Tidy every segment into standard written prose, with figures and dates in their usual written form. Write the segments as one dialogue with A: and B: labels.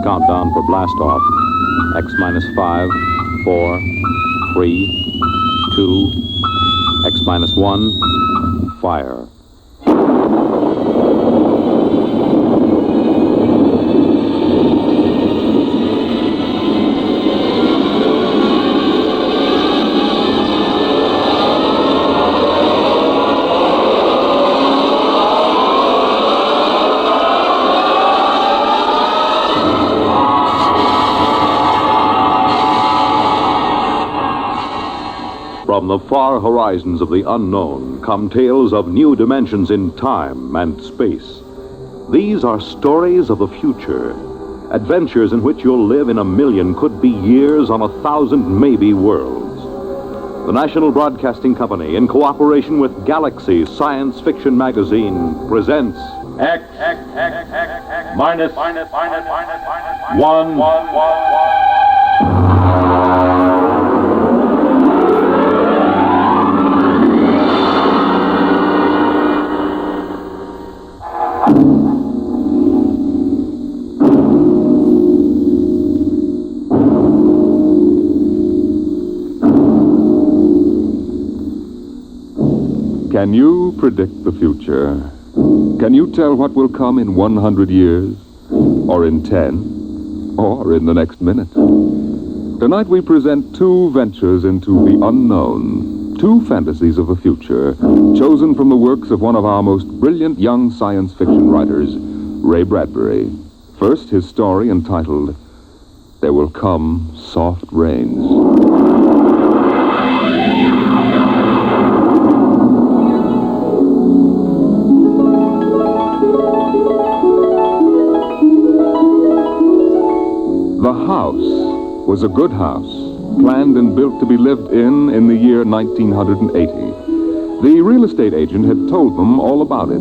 A: countdown for blast-off. X minus 5, 4, 3, 2, X minus 1, fire. From the far horizons of the unknown come tales of new dimensions in time and space. These are stories of the future, adventures in which you'll live in a million, could be years, on 1,000 maybe worlds. The National Broadcasting Company, in cooperation with Galaxy Science Fiction Magazine, presents
B: X minus 1.
C: Can you predict the future? Can you tell what will come in 100 years? Or in 10? Or in the next minute? Tonight we present two ventures into the unknown, two fantasies of the future, chosen from the works of one of our most brilliant young science fiction writers, Ray Bradbury. First, his story entitled, There Will Come Soft Rains. The house was a good house, planned and built to be lived in the year 1980. The real estate agent had told them all about it.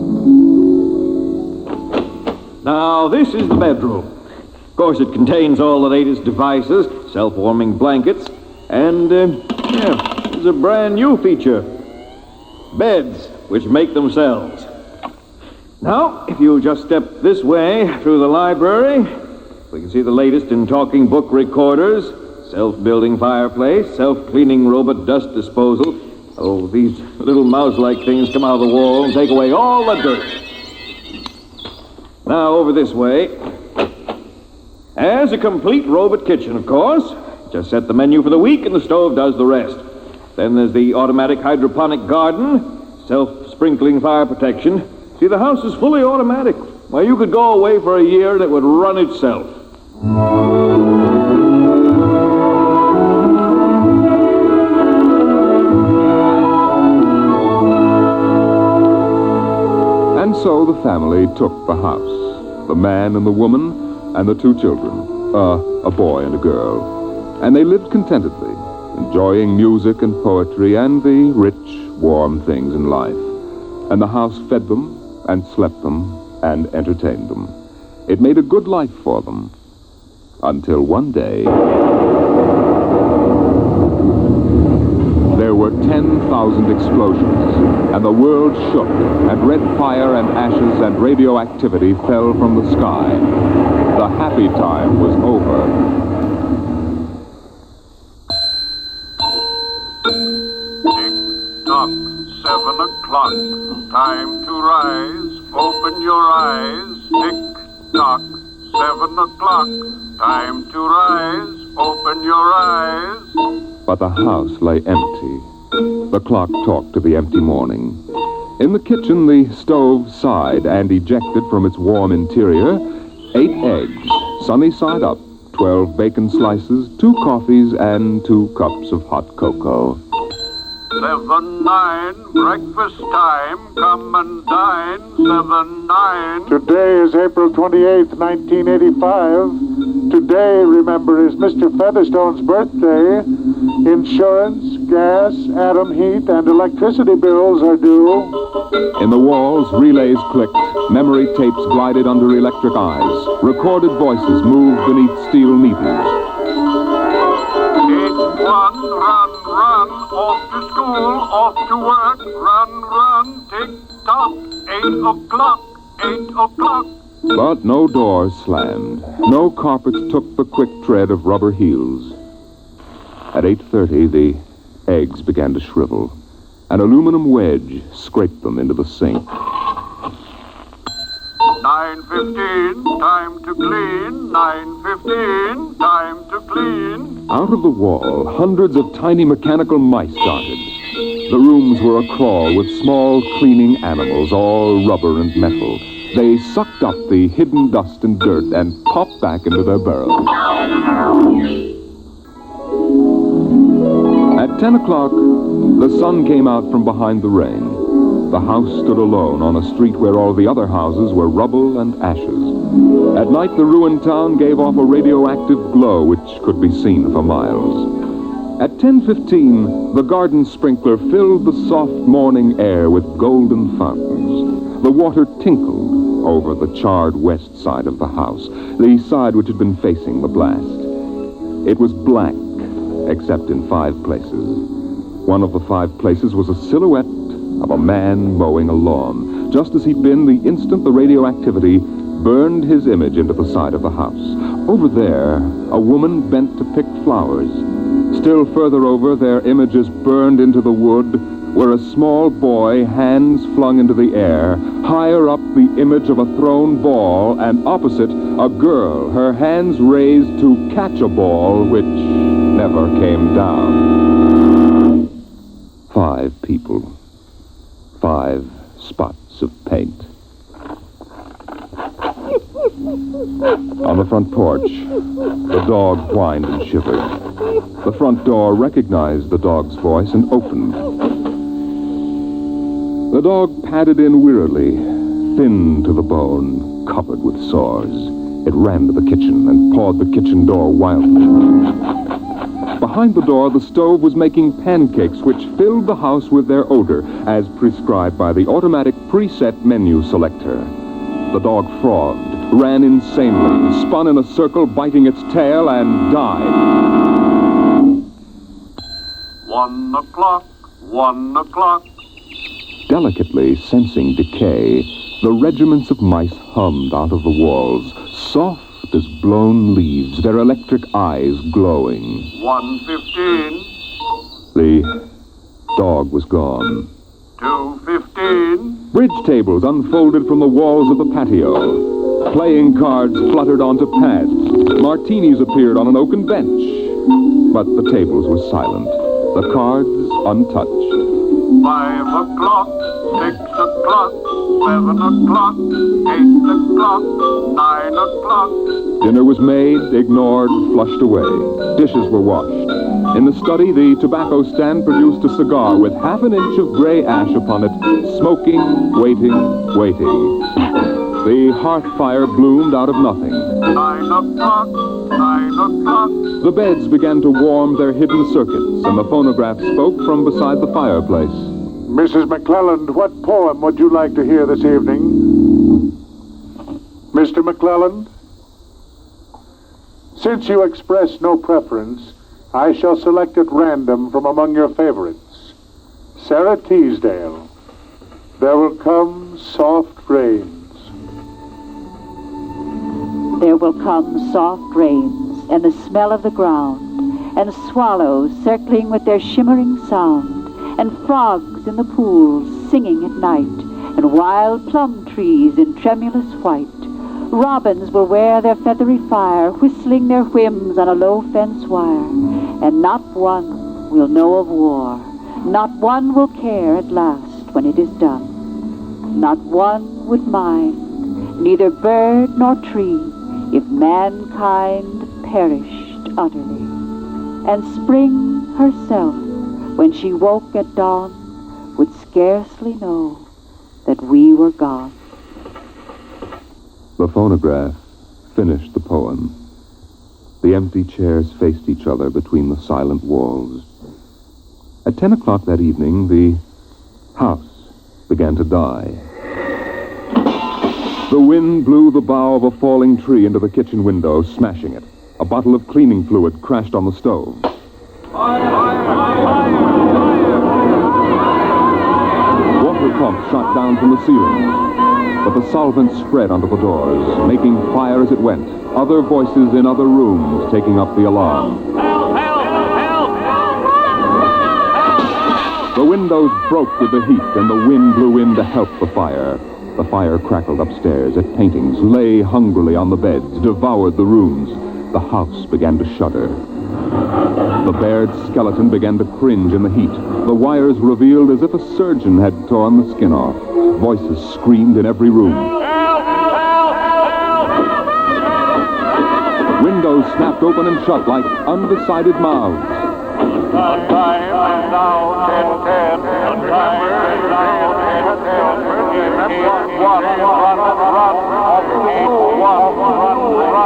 D: Now, this is the bedroom. Of course, it contains all the latest devices, self-warming blankets, and, there's a brand new feature. Beds, which make themselves. Now, if you just step this way through the library, we can see the latest in talking book recorders, self-building fireplace, self-cleaning robot dust disposal. Oh, these little mouse-like things come out of the wall and take away all the dirt. Now, over this way. As a complete robot kitchen, of course. Just set the menu for the week and the stove does the rest. Then there's the automatic hydroponic garden, self-sprinkling fire protection. See, the house is fully automatic. Well, you could go away for a year and it would run itself.
C: And so the family took the house, the man and the woman and the two children, a boy and a girl. And they lived contentedly, enjoying music and poetry and the rich, warm things in life. And the house fed them and slept them and entertained them. It made a good life for them. Until one day, there were 10,000 explosions, and the world shook, and red fire and ashes and radioactivity fell from the sky. The happy time was over.
E: Tick-tock, 7 o'clock, time to rise, open your eyes. Tick-tock, 7 o'clock, time to rise, open your eyes.
C: But the house lay empty. The clock talked to the empty morning. In the kitchen, the stove sighed and ejected from its warm interior 8 eggs, sunny side up, 12 bacon slices, 2 coffees, and 2 cups of hot cocoa.
E: 7-9, breakfast time, come and dine. 7-9.
F: Today is April 28th, 1985. Today, remember, is Mr. Featherstone's birthday. Insurance, gas, atom heat, and electricity bills are due.
C: In the walls, relays clicked, memory tapes glided under electric eyes, recorded voices moved beneath steel meters.
E: 8-1, run, run, off to school, off to work, run, run, tick-tock, 8 o'clock, 8 o'clock,
C: But no doors slammed. No carpets took the quick tread of rubber heels. At 8:30, the eggs began to shrivel. An aluminum wedge scraped them into the sink.
E: 9:15, time to clean. 9:15, time to clean.
C: Out of the wall, hundreds of tiny mechanical mice darted. The rooms were acrawl with small cleaning animals, all rubber and metal. They sucked up the hidden dust and dirt and popped back into their burrows. At 10 o'clock, the sun came out from behind the rain. The house stood alone on a street where all the other houses were rubble and ashes. At night, the ruined town gave off a radioactive glow which could be seen for miles. At 10:15, the garden sprinkler filled the soft morning air with golden fountains. The water tinkled over the charred west side of the house, the side which had been facing the blast. It was black, except in 5 places. One of the 5 places was a silhouette of a man mowing a lawn, just as he'd been the instant the radioactivity burned his image into the side of the house. Over there, a woman bent to pick flowers. Still further over, their images burned into the wood, where a small boy, hands flung into the air, higher up the image of a thrown ball, and opposite, a girl, her hands raised to catch a ball which never came down. 5 people. 5 spots of paint. On the front porch, the dog whined and shivered. The front door recognized the dog's voice and opened. The dog padded in wearily, thin to the bone, covered with sores. It ran to the kitchen and pawed the kitchen door wildly. Behind the door, the stove was making pancakes which filled the house with their odor, as prescribed by the automatic preset menu selector. The dog frogged, ran insanely, spun in a circle, biting its tail, and died.
E: 1 o'clock, 1 o'clock.
C: Delicately sensing decay, the regiments of mice hummed out of the walls, soft as blown leaves, their electric eyes glowing.
E: 1:15.
C: The dog was gone.
E: 2:15.
C: Bridge tables unfolded from the walls of the patio. Playing cards fluttered onto pads. Martinis appeared on an oaken bench. But the tables were silent, the cards untouched.
E: 5 o'clock, 6 o'clock, 7 o'clock, 8 o'clock, 9 o'clock.
C: Dinner was made, ignored, flushed away. Dishes were washed. In the study, the tobacco stand produced a cigar with half an inch of gray ash upon it, smoking, waiting. The hearth fire bloomed out of nothing.
E: 9 o'clock, 9 o'clock.
C: The beds began to warm their hidden circuits, and the phonograph spoke from beside the fireplace.
F: Mrs. McClelland, what poem would you like to hear this evening? Mr. McClelland? Since you express no preference, I shall select at random from among your favorites. Sarah Teasdale, There Will Come Soft Rains.
G: There will come soft rains, and the smell of the ground, and swallows circling with their shimmering sound, and frogs in the pools singing at night, and wild plum trees in tremulous white. Robins will wear their feathery fire, whistling their whims on a low fence wire, and not one will know of war. Not one will care at last when it is done. Not one would mind, neither bird nor tree, if mankind perished utterly. And spring herself, when she woke at dawn, would scarcely know that we were gone.
C: The phonograph finished the poem. The empty chairs faced each other between the silent walls. At 10 o'clock that evening, the house began to die. The wind blew the bough of a falling tree into the kitchen window, smashing it. A bottle of cleaning fluid crashed on the stove. Water pumps shot down from the ceiling. but the solvent spread onto the doors, making fire as it went. Other voices in other rooms taking up the alarm. The windows broke with the heat, and the wind blew in to help the fire. The fire crackled upstairs at paintings, lay hungrily on the beds, devoured the rooms. The house began to shudder. The bared skeleton began to cringe in the heat. The wires revealed as if a surgeon had torn the skin off. Voices screamed in every room. Windows snapped open and shut like undecided mouths.
E: Time is now 10:10. Time is now 10:10.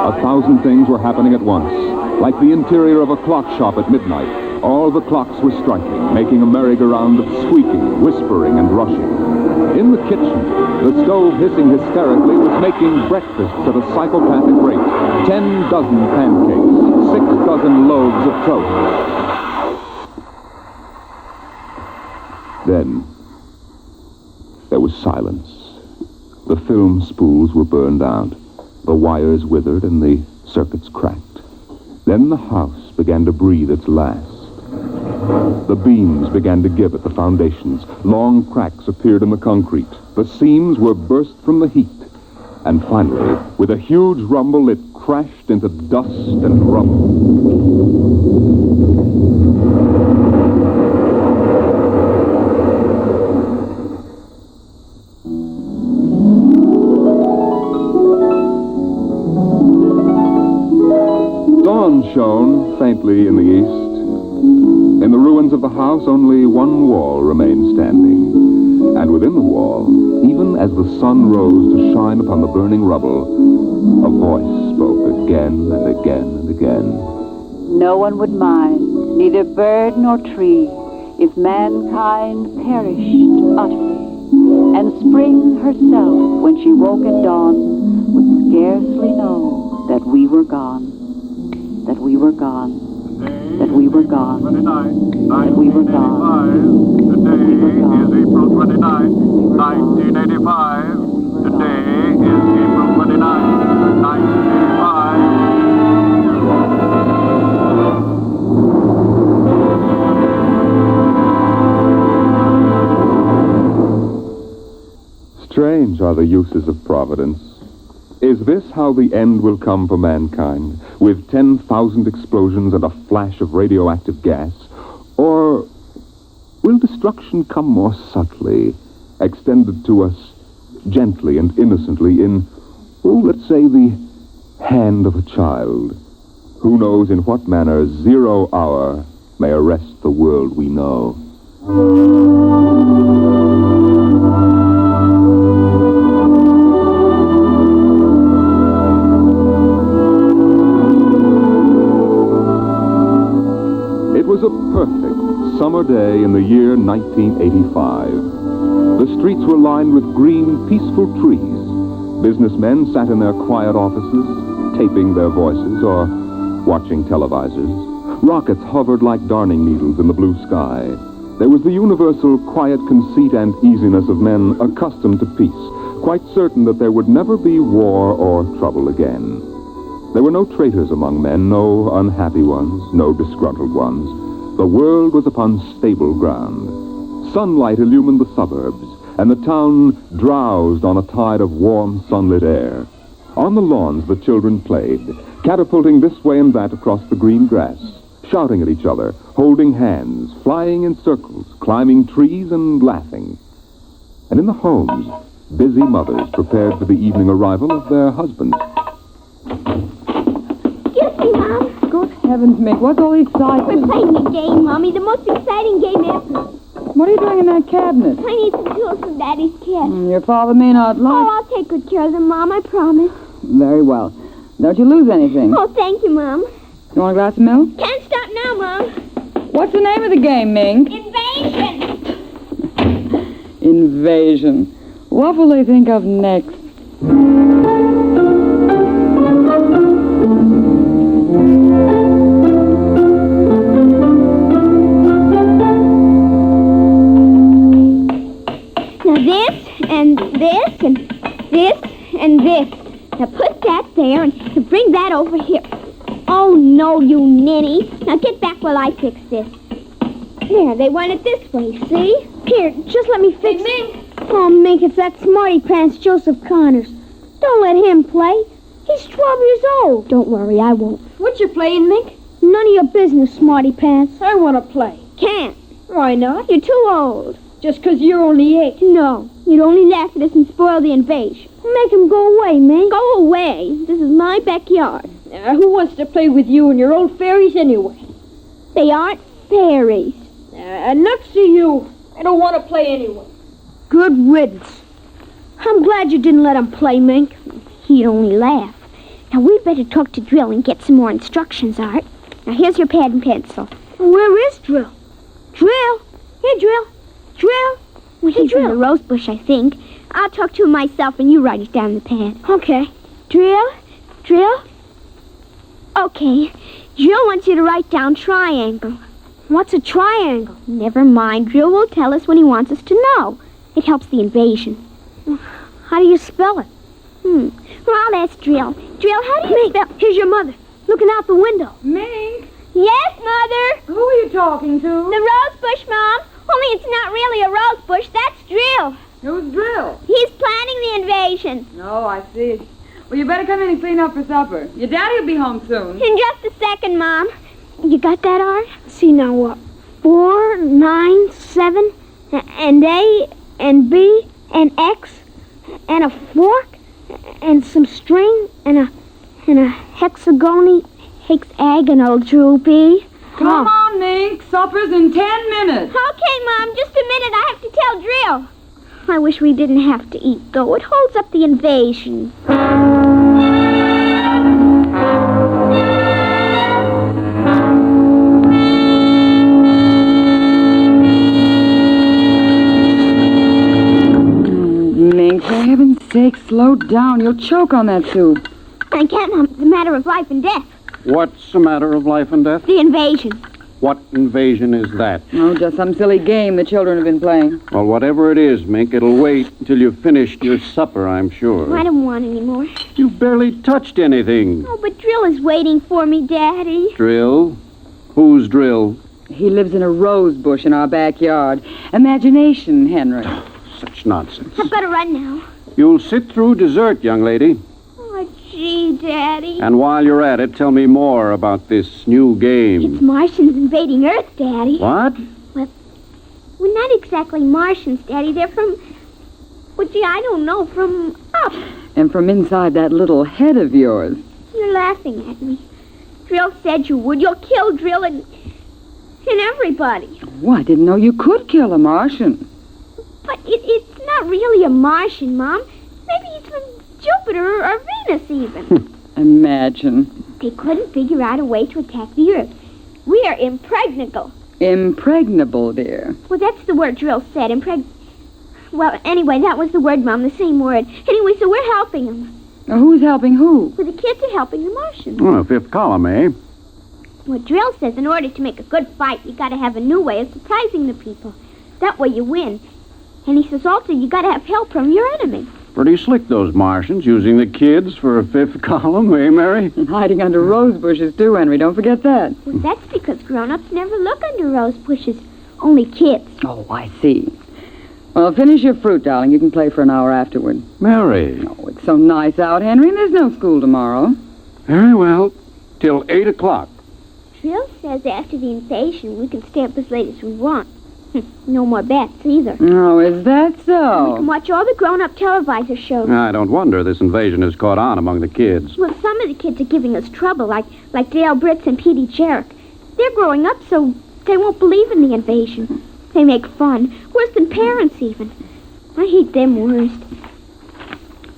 C: 1,000 things were happening at once. Like the interior of a clock shop at midnight, all the clocks were striking, making a merry-go-round of squeaking, whispering, and rushing. In the kitchen, the stove hissing hysterically was making breakfast at a psychopathic rate. 10 dozen pancakes, 6 dozen loaves of toast. Then, there was silence. The film spools were burned out. The wires withered and the circuits cracked. Then the house began to breathe its last. The beams began to give at the foundations. Long cracks appeared in the concrete. The seams were burst from the heat. And finally, with a huge rumble, it crashed into dust and rubble. Dawn shone faintly in the east. In the ruins of the house, only one wall remained standing. And within the wall, even as the sun rose to shine upon the burning rubble, a voice spoke again and again and again.
G: No one would mind, neither bird nor tree, if mankind perished utterly. And spring herself, when she woke at dawn, would scarcely know that we were gone. That we were gone. That we were gone. That we were gone.
E: Today is April 29, 1985. Today is April 29, 1985.
C: Strange are the uses of Providence. Is this how the end will come for mankind, with 10,000 explosions and a flash of radioactive gas? Or will destruction come more subtly, extended to us gently and innocently in, let's say, the hand of a child? Who knows in what manner 0 hour may arrest the world we know? It was a perfect summer day in the year 1985. The streets were lined with green, peaceful trees. Businessmen sat in their quiet offices, taping their voices or watching televisors. Rockets hovered like darning needles in the blue sky. There was the universal quiet conceit and easiness of men accustomed to peace, quite certain that there would never be war or trouble again. There were no traitors among men, no unhappy ones, no disgruntled ones. The world was upon stable ground. Sunlight illumined the suburbs, and the town drowsed on a tide of warm, sunlit air. On the lawns, the children played, catapulting this way and that across the green grass, shouting at each other, holding hands, flying in circles, climbing trees and laughing. And in the homes, busy mothers prepared for the evening arrival of their husbands.
H: Excuse me, Mom.
I: Good heavens, Mick, what's all the excitement?
H: We're playing a game, Mommy, the most exciting game ever.
I: What are you doing in that cabinet?
H: I need some tools from Daddy's kit.
I: Your father may not like...
H: Oh, I'll take good care of them, Mom, I promise.
I: Very well. Don't you lose anything.
H: Oh, thank you, Mom.
I: You want a glass of milk?
H: Can't stop now, Mom.
I: What's the name of the game, Mink?
H: Invasion!
I: Invasion. What will they think of next?
H: Now this, and this, and this. Now put that there and bring that over here. Oh, no, you ninny. Now get back while I fix this. There, they want it this way, see? Here, just let me fix it. Oh, Mink, it's that smarty pants Joseph Connors. Don't let him play. He's 12 years old. Don't worry, I won't.
J: What you playing, Mink?
H: None of your business, smarty pants.
J: I want to play.
H: Can't.
J: Why not?
H: You're too old.
J: Just 'cause you're only 8.
H: No, you'd only laugh at us and spoil the invasion. Make him go away, Mink. Go away. This is my backyard.
J: Who wants to play with you and your old fairies anyway?
H: They aren't fairies.
J: Nuts to you. I don't want to play anyway.
H: Good riddance. I'm glad you didn't let him play, Mink. He'd only laugh. Now, we'd better talk to Drill and get some more instructions, Art. Now, here's your pad and pencil. Where is Drill? Drill? Here, Drill. Drill? Well, he's in the rose bush, I think. I'll talk to him myself and you write it down in the pad.
J: Okay.
H: Drill? Drill? Okay. Drill wants you to write down triangle. What's a triangle? Never mind. Drill will tell us when he wants us to know. It helps the invasion. How do you spell it? Well, I'll ask Drill. Drill, how do you spell...
J: Here's your mother, looking out the window.
I: Mink?
H: Yes, Mother?
I: Who are you talking to?
H: The rose bush, Mom. Only it's not really a rose bush. That's Drill.
I: Who's Drill?
H: He's planning the invasion.
I: Oh, I see. Well, you better come in and clean up for supper. Your daddy will be home soon.
H: In just a second, Mom. You got that, Art? See now what? 4, 9, 7, and A, and B, and X, and a fork, and some string, and a hexagonal droopy.
I: Come on, Mink. Supper's in 10 minutes.
H: Okay, Mom. Just a minute. I have to tell Drill. I wish we didn't have to eat, though. It holds up the invasion.
I: Mink, for heaven's sake, slow down. You'll choke on that soup.
H: I can't, Mom. It's a matter of life and death.
E: What's a matter of life and death?
H: The invasion.
E: What invasion is that?
I: Oh, just some silly game the children have been playing.
E: Well, whatever it is, Mink, it'll wait until you've finished your supper, I'm sure.
H: I don't want any more.
E: You've barely touched anything.
H: Oh, but Drill is waiting for me, Daddy.
E: Drill? Who's Drill?
I: He lives in a rose bush in our backyard. Imagination, Henry.
E: Such nonsense.
H: I better run now.
E: You'll sit through dessert, young lady.
H: Oh, gee, Daddy.
E: And while you're at it, tell me more about this new game.
H: It's Martians invading Earth, Daddy.
E: What?
H: Well, we're not exactly Martians, Daddy. They're from... Well, gee, I don't know. From up.
I: And from inside that little head of yours.
H: You're laughing at me. Drill said you would. You'll kill Drill and everybody.
I: Oh, I didn't know you could kill a Martian.
H: But it's not really a Martian, Mom. Maybe he's from Jupiter or Venus, even.
I: Imagine.
H: They couldn't figure out a way to attack the Earth. We are impregnable.
I: Impregnable, dear.
H: Well, that's the word Drill said, Well, anyway, that was the word, Mom, the same word. Anyway, so we're helping them.
I: Now, who's helping who?
H: Well, the kids are helping the Martians.
E: Oh, fifth column, eh?
H: Well, Drill says in order to make a good fight, you got to have a new way of surprising the people. That way you win. And he says also you got to have help from your enemy.
E: Pretty slick, those Martians, using the kids for a fifth column, eh, Mary?
I: And hiding under rose bushes, too, Henry. Don't forget that.
H: Well, that's because grown-ups never look under rose bushes. Only kids.
I: Oh, I see. Well, finish your fruit, darling. You can play for an hour afterward.
E: Mary.
I: Oh, it's so nice out, Henry, and there's no school tomorrow.
E: Very well. Till 8 o'clock.
H: Drill says after the invasion we can stay up as late as we want. No more bets, either.
I: Oh, is that
H: We
I: so?
H: can watch all the grown-up televisor shows.
E: I don't wonder this invasion has caught on among the kids.
H: Well, some of the kids are giving us trouble, like Dale Britz and Petey Jarrett. They're growing up, so they won't believe in the invasion. They make fun, worse than parents, even. I hate them worst.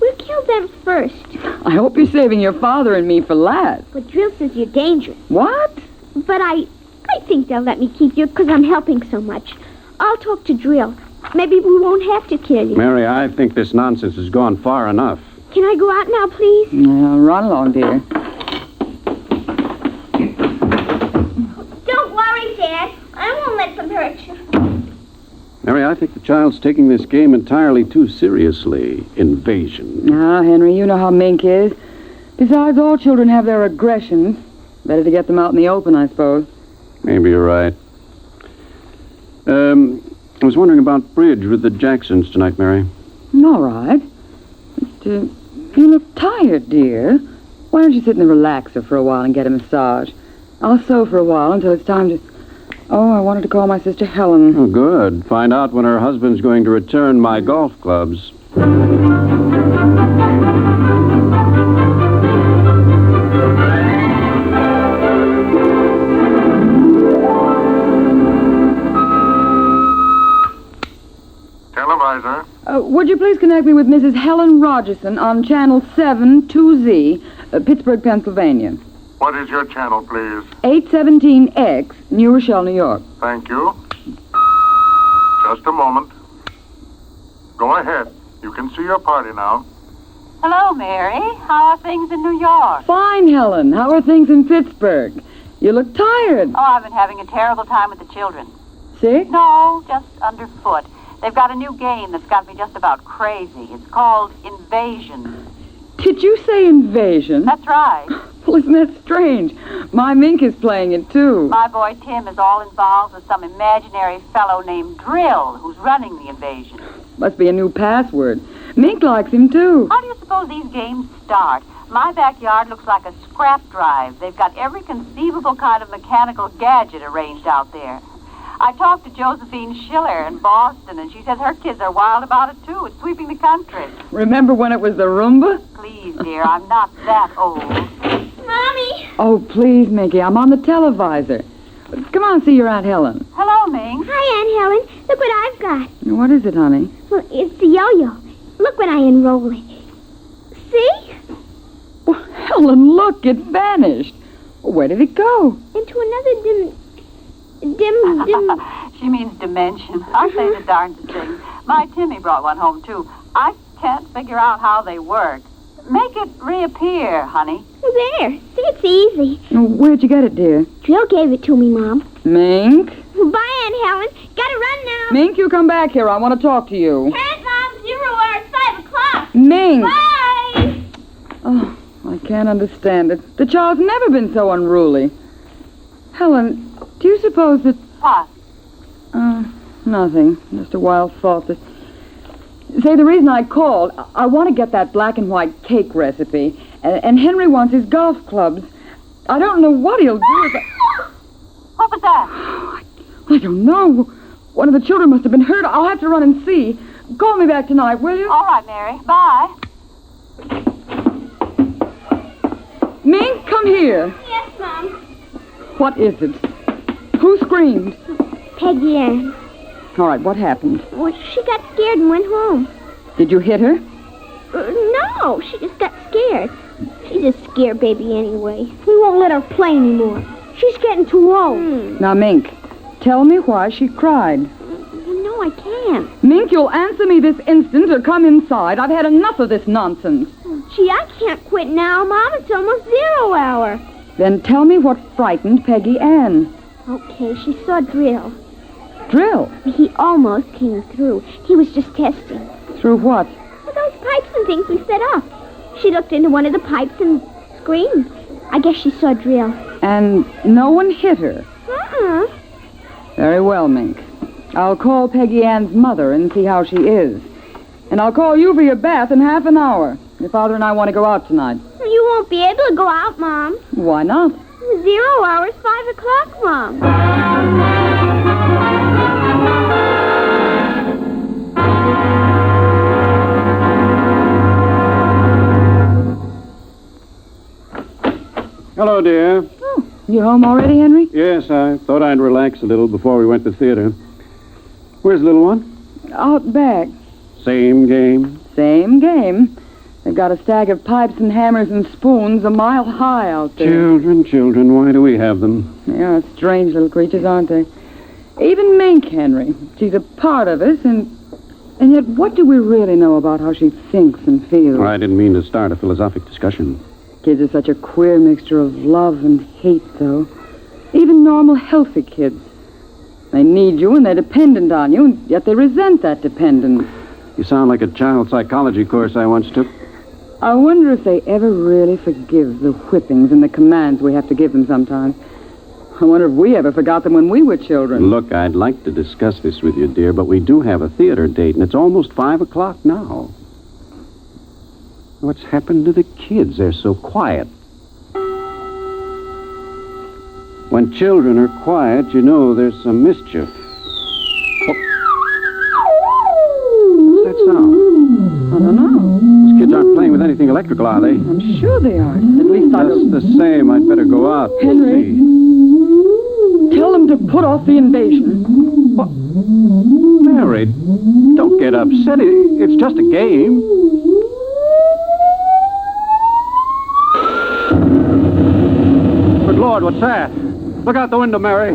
H: We'll kill them first.
I: I hope you're saving your father and me for last.
H: But Drill says you're dangerous.
I: What?
H: But I think they'll let me keep you because I'm helping so much. I'll talk to Drill. Maybe we won't have to kill you.
E: Mary, I think this nonsense has gone far enough.
H: Can I go out now, please?
I: Well, run along, dear.
H: Don't worry, Dad. I won't let them hurt you.
K: Mary, I think the child's taking this game entirely too seriously. Invasion.
I: Ah, Henry, you know how Mink is. Besides, all children have their aggressions. Better to get them out in the open, I suppose.
K: Maybe you're right. I was wondering about bridge with the Jacksons tonight, Mary.
I: All right. But, you look tired, dear. Why don't you sit in the relaxer for a while and get a massage? I'll sew for a while until it's time to... Oh, I wanted to call my sister Helen.
K: Oh, good. Find out when her husband's going to return my golf clubs.
E: Televisor.
I: Would you please connect me with Mrs. Helen Rogerson on Channel 72Z, Pittsburgh, Pennsylvania.
E: What is your channel, please?
I: 817X, New Rochelle, New York.
E: Thank you. Just a moment. Go ahead. You can see your party now.
G: Hello, Mary. How are things in New York?
I: Fine, Helen. How are things in Pittsburgh? You look tired.
G: Oh, I've been having a terrible time with the children.
I: Sick?
G: No, just underfoot. They've got a new game that's got me just about crazy. It's called Invasion.
I: Did you say invasion?
G: That's right.
I: Well, isn't that strange? My Mink is playing it, too.
G: My boy Tim is all involved with some imaginary fellow named Drill who's running the invasion.
I: Must be a new password. Mink likes him, too.
G: How do you suppose these games start? My backyard looks like a scrap drive. They've got every conceivable kind of mechanical gadget arranged out there. I talked to Josephine Schiller in Boston, and she says her kids are wild about it, too. It's sweeping the country.
I: Remember when it was the Roomba?
G: Please, dear, I'm not that old.
H: Mommy!
I: Oh, please, Minky, I'm on the televisor. Come on, see your Aunt Helen.
G: Hello, Ming.
H: Hi, Aunt Helen. Look what I've got.
I: What is it, honey?
H: Well, it's the yo-yo. Look when I unroll it. See?
I: Well, Helen, look, it vanished. Where did it go?
H: Into another dim...
G: She means dimension. Aren't they the darndest things? My Timmy brought one home, too. I can't figure out how they work. Make it reappear, honey.
H: There. See, it's easy.
I: Where'd you get it, dear?
H: Drill gave it to me, Mom.
I: Mink?
H: Bye, Aunt Helen. Gotta run now.
I: Mink, you come back here. I want to talk to you.
H: Can't, Mom. 0 hour at 5 o'clock.
I: Mink!
H: Bye!
I: Oh, I can't understand it. The child's never been so unruly. Helen, do you suppose that...
G: What?
I: Nothing. Just a wild thought that... Say, the reason I called, I want to get that black and white cake recipe, and Henry wants his golf clubs. I don't know what he'll do if I...
G: What was that?
I: I don't know. One of the children must have been hurt. I'll have to run and see. Call me back tonight, will you?
G: All right, Mary. Bye.
I: Mink, come here.
H: Yes, Mom.
I: What is it? Who screamed?
H: Peggy Ann.
I: All right, what happened?
H: Well, she got scared and went home.
I: Did you hit her?
H: No, she just got scared. She's a scare baby anyway. We won't let her play anymore. She's getting too old.
I: Now, Mink, tell me why she cried.
H: No, I can't.
I: Mink, you'll answer me this instant or come inside. I've had enough of this nonsense.
H: Gee, I can't quit now, Mom. It's almost 0 hour.
I: Then tell me what frightened Peggy Ann.
H: Okay, she saw Drill.
I: Drill?
H: He almost came through. He was just testing.
I: Through what?
H: Well, those pipes and things we set up. She looked into one of the pipes and screamed. I guess she saw Drill.
I: And no one hit her?
H: Uh-uh.
I: Very well, Mink. I'll call Peggy Ann's mother and see how she is. And I'll call you for your bath in half an hour. Your father and I want to go out tonight.
H: You won't be able to go out, Mom.
I: Why not?
H: 0 hours, 5 o'clock, Mom.
K: Hello, dear.
I: Oh, you home already, Henry?
K: Yes, I thought I'd relax a little before we went to theater. Where's the little one?
I: Out back.
K: Same game?
I: Same game. They've got a stack of pipes and hammers and spoons a mile high out there.
K: Children, why do we have them?
I: Yeah, strange little creatures, aren't they? Even Mink, Henry. She's a part of us, and yet what do we really know about how she thinks and feels?
K: Well, I didn't mean to start a philosophic discussion.
I: Kids are such a queer mixture of love and hate, though. Even normal, healthy kids. They need you and they're dependent on you, and yet they resent that dependence.
K: You sound like a child psychology course I once took.
I: I wonder if they ever really forgive the whippings and the commands we have to give them sometimes. I wonder if we ever forgot them when we were children.
K: Look, I'd like to discuss this with you, dear, but we do have a theater date, and it's almost 5 o'clock now. What's happened to the kids? They're so quiet. When children are quiet, you know there's some mischief. What's that sound?
I: I don't know.
K: These kids aren't playing with anything electrical, are they?
I: I'm sure they aren't. At least I don't...
K: Just the same, I'd better go out and
I: Henry.
K: see.
I: Tell them to put off the invasion.
K: What? Mary, don't get upset. It's just a game. Good Lord, what's that? Look out the window, Mary.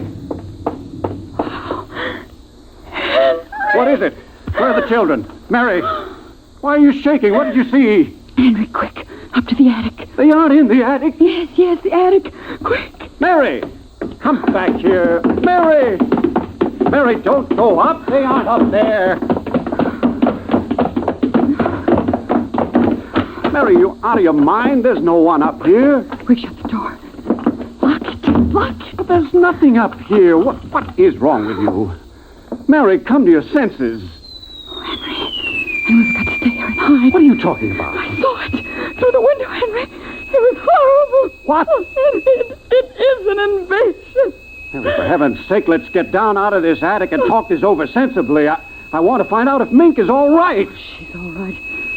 K: What is it? Where are the children? Mary, why are you shaking? What did you see?
I: Henry, quick. Up to the attic.
K: They aren't in the attic.
I: Yes, the attic. Quick.
K: Mary, come back here. Mary! Mary, don't go up. They aren't up there. Mary, you out of your mind? There's no one up here.
I: Quick, shut the door. Lock it. Lock it.
K: But there's nothing up here. What is wrong with you? Mary, come to your senses.
I: Henry, we've got to stay here and hide.
K: What are you talking about?
I: I saw it through the window, Henry. It was horrible.
K: What?
I: It is an invasion.
K: Mary, for heaven's sake, let's get down out of this attic and talk this over sensibly. I want to find out if Mink is all right.
I: She's all right.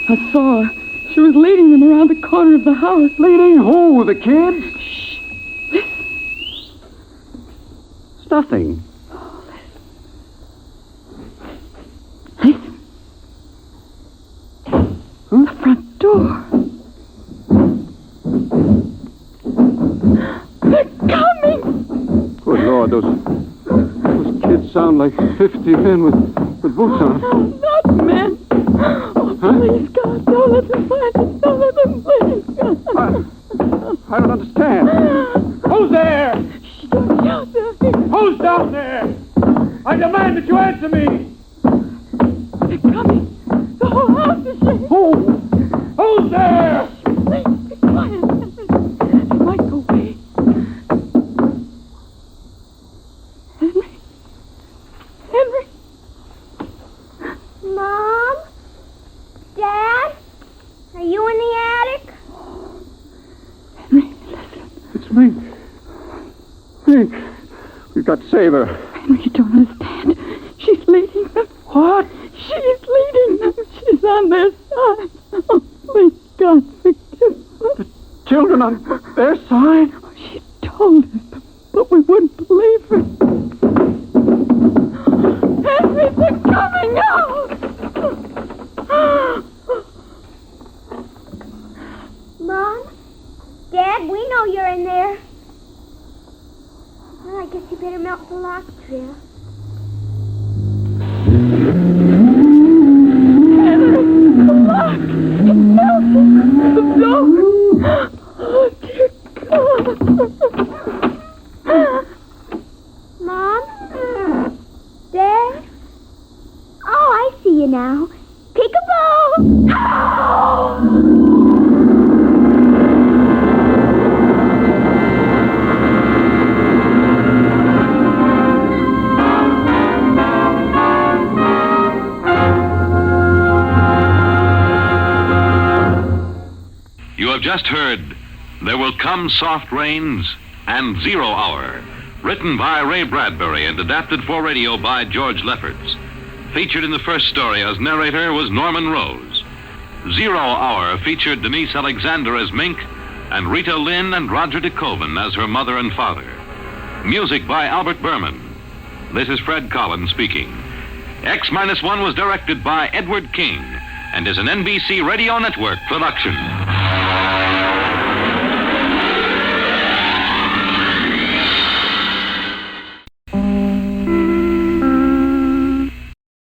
I: I saw her. She was leading them around the corner of the house.
K: Leading who? The kids?
I: Shh.
K: It's nothing.
I: Listen. Huh? The front door. They're coming!
K: Good Lord, those kids sound like 50 men with boots on.
I: No, not men. Oh, please, God, don't let them find us. Don't let them, please, God.
K: I don't understand. Who's there?
I: Shh, don't shout down here.
K: Who's down there? I demand that you answer me.
I: They're coming. The whole house is shaking.
K: Who? Who's there?
I: Please, be quiet. They might go away. Henry.
H: Mom? Dad? Are you in the attic?
I: Henry, listen.
K: It's Mink. Mink. We've got to save her.
I: Henry, you don't understand. She's leading them.
K: What?
I: She's leading them. She's on their side. Oh, please, God, forgive them.
K: The children on their side?
I: Oh, she told us, but we wouldn't believe her. Henry, they're coming out!
H: Mom? Dad, we know you're in there. Well, I guess you better melt the lock, Drill.
I: Henry, the lock! It's melting! The door! Oh, dear God!
H: Mom? Dad? Oh, I see you now. Peekaboo!
A: You have just heard There Will Come Soft Rains and 0 Hour, written by Ray Bradbury and adapted for radio by George Lefferts. Featured in the first story as narrator was Norman Rose. 0 Hour featured Denise Alexander as Mink and Rita Lynn and Roger DeKoven as her mother and father. Music by Albert Berman. This is Fred Collins speaking. X-1 was directed by Edward King and is an NBC Radio Network production.